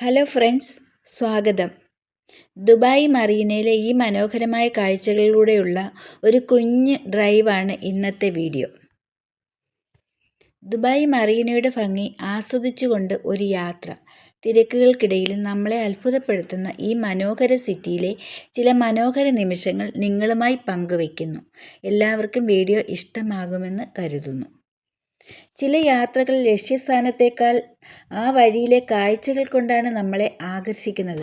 Hello friends, സ്വാഗതം. Dubai മറീനയിലെ ഈ മനോഹരമായ കാഴ്ചകളിലൂടെയുള്ള ഒരു കുഞ്ഞ് ഡ്രൈവാണ് ഇന്നത്തെ വീഡിയോ. ദുബായ് മറീനയുടെ ഭംഗി ആസ്വദിച്ചുകൊണ്ട് ഒരു യാത്ര. തിരക്കുകൾക്കിടയിൽ നമ്മളെ അത്ഭുതപ്പെടുത്തുന്ന ഈ മനോഹര സിറ്റിയിലെ ചില മനോഹര നിമിഷങ്ങൾ നിങ്ങളുമായി പങ്കുവയ്ക്കുന്നു. എല്ലാവർക്കും വീഡിയോ ഇഷ്ടമാകുമെന്ന് കരുതുന്നു. ചില യാത്രകൾ ലക്ഷ്യസ്ഥാനത്തേക്കാൾ ആ വഴിയിലെ കാഴ്ചകൾ കൊണ്ടാണ് നമ്മളെ ആകർഷിക്കുന്നത്.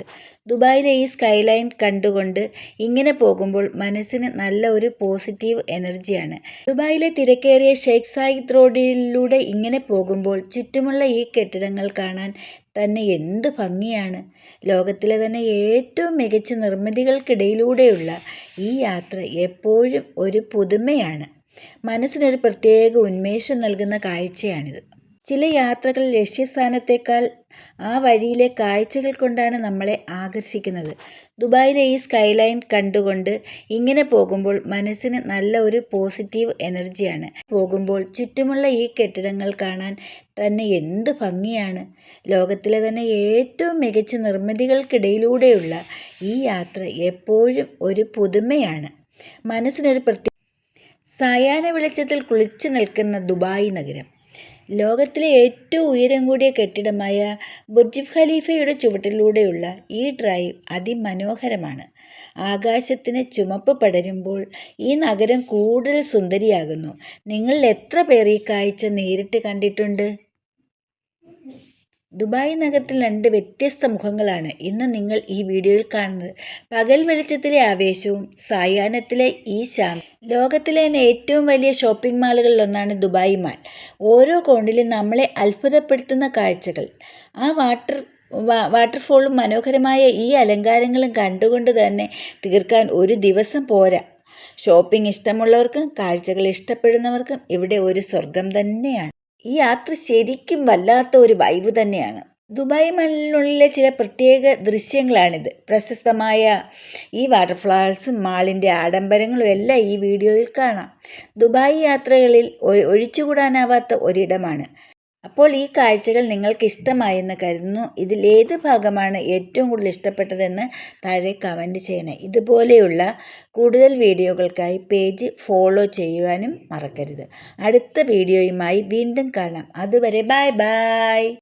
ദുബായിലെ ഈ സ്കൈലൈൻ കണ്ടുകൊണ്ട് ഇങ്ങനെ പോകുമ്പോൾ മനസ്സിന് നല്ല ഒരു പോസിറ്റീവ് എനർജിയാണ്. ദുബായിലെ തിരക്കേറിയ ഷെയ്ഖ് സായിദ് റോഡിലൂടെ ഇങ്ങനെ പോകുമ്പോൾ ചുറ്റുമുള്ള ഈ കെട്ടിടങ്ങൾ കാണാൻ തന്നെ എന്ത് ഭംഗിയാണ്. ലോകത്തിലെ തന്നെ ഏറ്റവും മികച്ച നിർമ്മിതികൾക്കിടയിലൂടെയുള്ള ഈ യാത്ര എപ്പോഴും ഒരു പുതുമയാണ്. മനസ്സിനൊരു പ്രത്യേക ഉന്മേഷം നൽകുന്ന കാഴ്ചയാണിത്. ചില യാത്രകൾ ലക്ഷ്യസ്ഥാനത്തേക്കാൾ ആ വഴിയിലെ കാഴ്ചകൾ കൊണ്ടാണ് നമ്മളെ ആകർഷിക്കുന്നത്. ദുബായിലെ ഈ സ്കൈലൈൻ കണ്ടുകൊണ്ട് ഇങ്ങനെ പോകുമ്പോൾ മനസ്സിന് നല്ല ഒരു പോസിറ്റീവ് എനർജിയാണ്. പോകുമ്പോൾ ചുറ്റുമുള്ള ഈ കെട്ടിടങ്ങൾ കാണാൻ തന്നെ എന്ത് ഭംഗിയാണ്. ലോകത്തിലെ തന്നെ ഏറ്റവും മികച്ച നിർമ്മിതികൾക്കിടയിലൂടെയുള്ള ഈ യാത്ര എപ്പോഴും ഒരു പുതുമയാണ്. മനസ്സിനൊരു സായാഹ്ന വെളിച്ചത്തിൽ കുളിച്ചു നിൽക്കുന്ന ദുബായ് നഗരം. ലോകത്തിലെ ഏറ്റവും ഉയരം കൂടിയ കെട്ടിടമായ ബുർജ് ഖലീഫയുടെ ചുവട്ടിലൂടെയുള്ള ഈ ഡ്രൈവ് അതിമനോഹരമാണ്. ആകാശത്തിന് ചുമപ്പ് പടരുമ്പോൾ ഈ നഗരം കൂടുതൽ സുന്ദരിയാകുന്നു. നിങ്ങളിൽ എത്ര പേർ ഈ കാഴ്ച നേരിട്ട് കണ്ടിട്ടുണ്ട്? ദുബായ് നഗരത്തിൽ രണ്ട് വ്യത്യസ്ത മുഖങ്ങളാണ് ഇന്ന് നിങ്ങൾ ഈ വീഡിയോയിൽ കാണുന്നത്. പകൽ വെളിച്ചത്തിലെ ആവേശവും സായാഹ്നത്തിലെ ഈ ശാന്തി. ലോകത്തിലെ തന്നെ ഏറ്റവും വലിയ ഷോപ്പിംഗ് മാളുകളിലൊന്നാണ് ദുബായ് മാൾ. ഓരോ കോണിലും നമ്മളെ അത്ഭുതപ്പെടുത്തുന്ന കാഴ്ചകൾ. ആ വാട്ടർഫോളും മനോഹരമായ ഈ അലങ്കാരങ്ങളും കണ്ടുകൊണ്ട് തന്നെ തീർക്കാൻ ഒരു ദിവസം പോരാ. ഷോപ്പിംഗ് ഇഷ്ടമുള്ളവർക്കും കാഴ്ചകൾ ഇഷ്ടപ്പെടുന്നവർക്കും ഇവിടെ ഒരു സ്വർഗം തന്നെയാണ്. ഈ യാത്ര ശരിക്കും വല്ലാത്ത ഒരു വൈബ് തന്നെയാണ്. ദുബായ് മാളിനുള്ളിലെ ചില പ്രത്യേക ദൃശ്യങ്ങളാണിത്. പ്രശസ്തമായ ഈ വാട്ടർഫാൾസും മാളിൻ്റെ ആഡംബരങ്ങളും എല്ലാം ഈ വീഡിയോയിൽ കാണാം. ദുബായ് യാത്രകളിൽ ഒഴിച്ചുകൂടാനാവാത്ത ഒരിടമാണ്. അപ്പോൾ ഈ കാഴ്ചകൾ നിങ്ങൾക്ക് ഇഷ്ടമായെന്ന് കരുതുന്നു. ഇതിൽ ഏത് ഭാഗമാണ് ഏറ്റവും കൂടുതൽ ഇഷ്ടപ്പെട്ടതെന്ന് താഴെ കമൻറ്റ് ചെയ്യണേ. ഇതുപോലെയുള്ള കൂടുതൽ വീഡിയോകൾക്കായി പേജ് ഫോളോ ചെയ്യുവാനും മറക്കരുത്. അടുത്ത വീഡിയോയുമായി വീണ്ടും കാണാം. അതുവരെ ബൈ ബൈ.